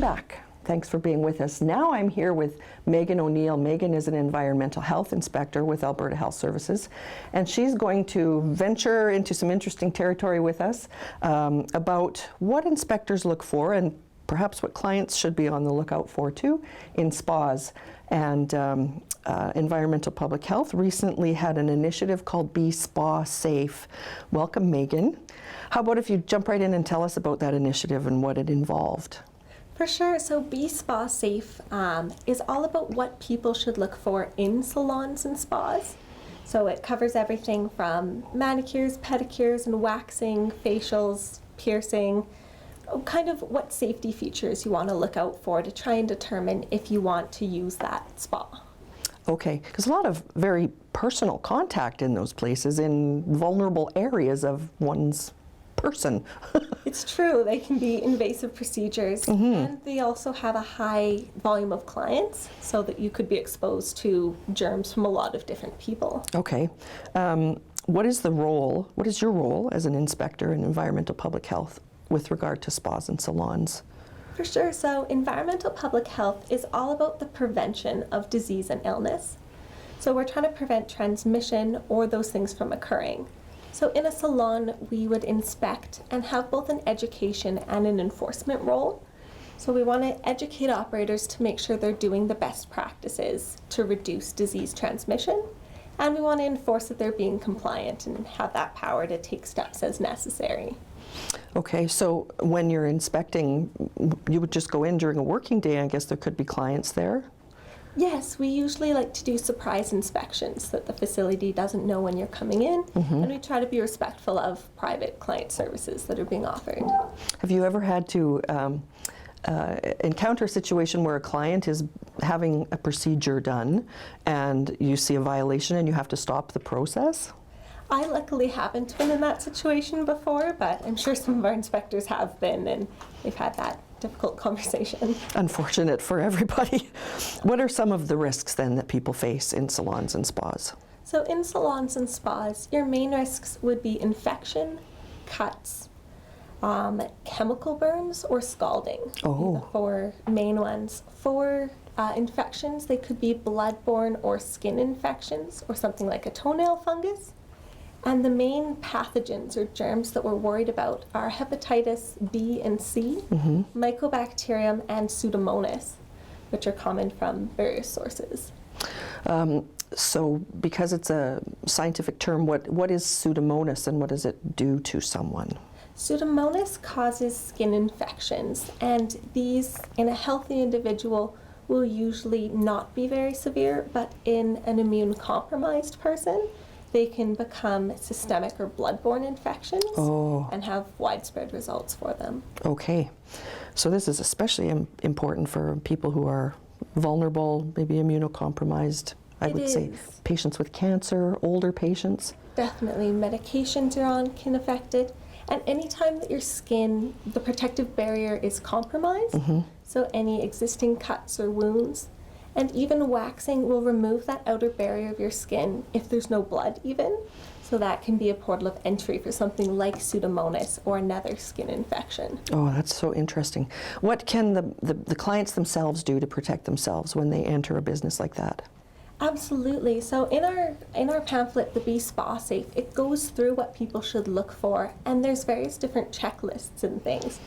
back. Thanks for being with us. Now I'm here with Megan O Neill. Megan is an environmental health inspector with Alberta Health Services, and she's going to venture into some interesting territory with us about what inspectors look for and perhaps what clients should be on the lookout for too in spas. And Environmental Public Health recently had an initiative called Be Spa Safe. Welcome, Megan. How about if you jump right in and tell us about that initiative and what it involved? For sure. So Be Spa Safe is all about what people should look for in salons and spas. So it covers everything from manicures, pedicures, and waxing, facials, piercing, kind of what safety features you want to look out for to try and determine if you want to use that spa. Okay, because a lot of very personal contact in those places, in vulnerable areas of one's person. It's true, they can be invasive procedures, and they also have a high volume of clients, so that you could be exposed to germs from a lot of different people. Okay. What is your role as an inspector in environmental public health with regard to spas and salons? For sure. So environmental public health is all about the prevention of disease and illness. So we're trying to prevent transmission or those things from occurring. So in a salon, we would inspect and have both an education and an enforcement role. So we want to educate operators to make sure they're doing the best practices to reduce disease transmission. And we want to enforce that they're being compliant and have that power to take steps as necessary. Okay, so when you're inspecting, you would just go in during a working day. I guess there could be clients there? Yes, we usually like to do surprise inspections so that the facility doesn't know when you're coming in, and we try to be respectful of private client services that are being offered. Have you ever had to encounter a situation where a client is having a procedure done and you see a violation and you have to stop the process? I luckily haven't been in that situation before, but I'm sure some of our inspectors have been, and we've had that difficult conversation. Unfortunate for everybody. What are some of the risks then that people face in salons and spas? So in salons and spas, your main risks would be infection, cuts, chemical burns, or scalding. Oh. The four main ones. For infections, they could be bloodborne or skin infections, or something like a toenail fungus. And the main pathogens or germs that we're worried about are hepatitis B and C, Mycobacterium, and Pseudomonas, which are common from various sources. So because it's a scientific term, what is Pseudomonas and what does it do to someone? Pseudomonas causes skin infections, and these in a healthy individual will usually not be very severe, but in an immune compromised person, they can become systemic or bloodborne infections and have widespread results for them. Okay, so this is especially important for people who are vulnerable, maybe immunocompromised. I would say patients with cancer, older patients. Definitely, medications you're on can affect it. And anytime that your skin, the protective barrier is compromised, so any existing cuts or wounds, and even waxing will remove that outer barrier of your skin if there's no blood even. So that can be a portal of entry for something like Pseudomonas or another skin infection. Oh, that's so interesting. What can the clients themselves do to protect themselves when they enter a business like that? Absolutely. So in our pamphlet, the Be Spa Safe, it goes through what people should look for, and there's various different checklists and things.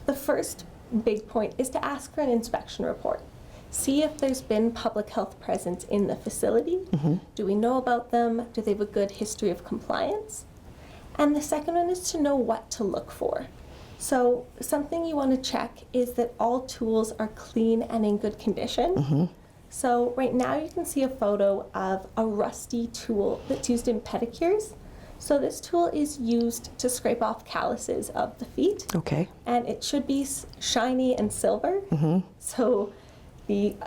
The first big point is to ask for an inspection report. See if there's been public health presence in the facility. Do we know about them? Do they have a good history of compliance? And the second one is to know what to look for. So something you want to check is that all tools are clean and in good condition. So right now you can see a photo of a rusty tool that's used in pedicures. So this tool is used to scrape off calluses of the feet. Okay. And it should be shiny and silver. So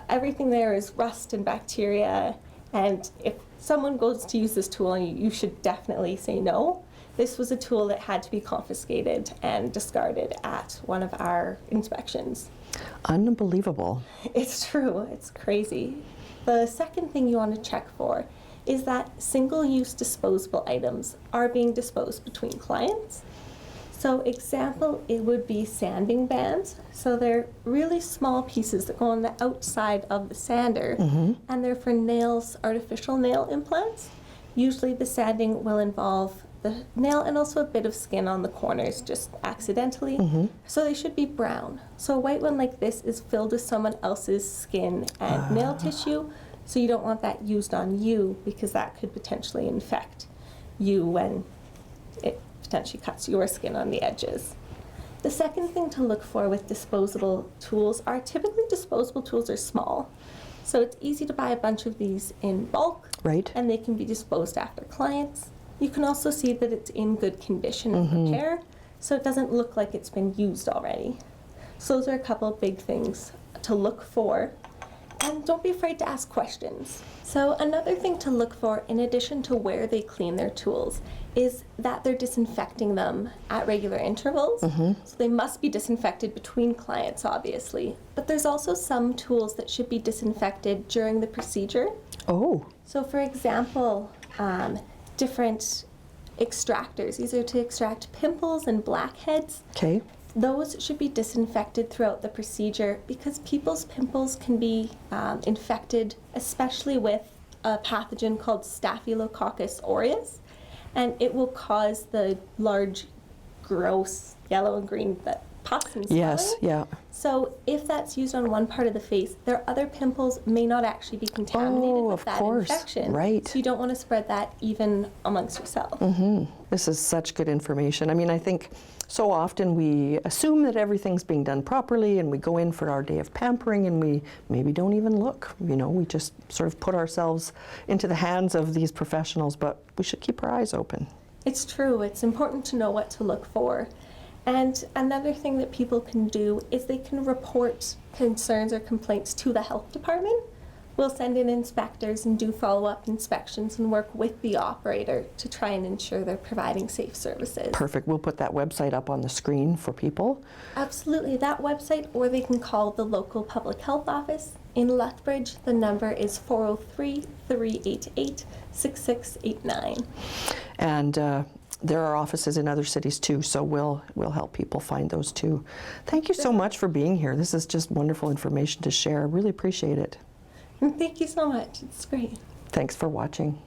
everything there is rust and bacteria, and if someone goes to use this tool, you should definitely say no. This was a tool that had to be confiscated and discarded at one of our inspections. Unbelievable. It's true, it's crazy. The second thing you want to check for is that single-use disposable items are being disposed between clients. So example, it would be sanding bands. So they're really small pieces that go on the outside of the sander, and they're for nails, artificial nail implants. Usually the sanding will involve the nail and also a bit of skin on the corners, just accidentally. So they should be brown. So a white one like this is filled with someone else's skin and nail tissue, so you don't want that used on you because that could potentially infect you when it potentially cuts your skin on the edges. The second thing to look for with disposable tools are typically disposable tools are small. So it's easy to buy a bunch of these in bulk, Right. and they can be disposed after clients. You can also see that it's in good condition and repair, so it doesn't look like it's been used already. So those are a couple of big things to look for. And don't be afraid to ask questions. So another thing to look for, in addition to where they clean their tools, is that they're disinfecting them at regular intervals. So they must be disinfected between clients, obviously. But there's also some tools that should be disinfected during the procedure. Oh, So for example, different extractors, these are to extract pimples and blackheads. okay. Those should be disinfected throughout the procedure because people's pimples can be infected, especially with a pathogen called Staphylococcus aureus, and it will cause the large, gross yellow and green pus and swelling. Yes, yeah. So if that's used on one part of the face, their other pimples may not actually be contaminated Oh, with of that course. infection. Right. So you don't want to spread that even amongst yourself. This is such good information. I mean, I think so often we assume that everything's being done properly and we go in for our day of pampering and we maybe don't even look. You know, we just sort of put ourselves into the hands of these professionals, but we should keep our eyes open. It's true. It's important to know what to look for. And another thing that people can do is they can report concerns or complaints to the health department. We'll send in inspectors and do follow-up inspections and work with the operator to try and ensure they're providing safe services. Perfect. We'll put that website up on the screen for people. Absolutely, that website, or they can call the local public health office. In Lethbridge, the number is 403-388-6689. And there are offices in other cities too, so we'll help people find those too. Thank you so much for being here. This is just wonderful information to share. I really appreciate it. Thank you so much. It's great. Thanks for watching.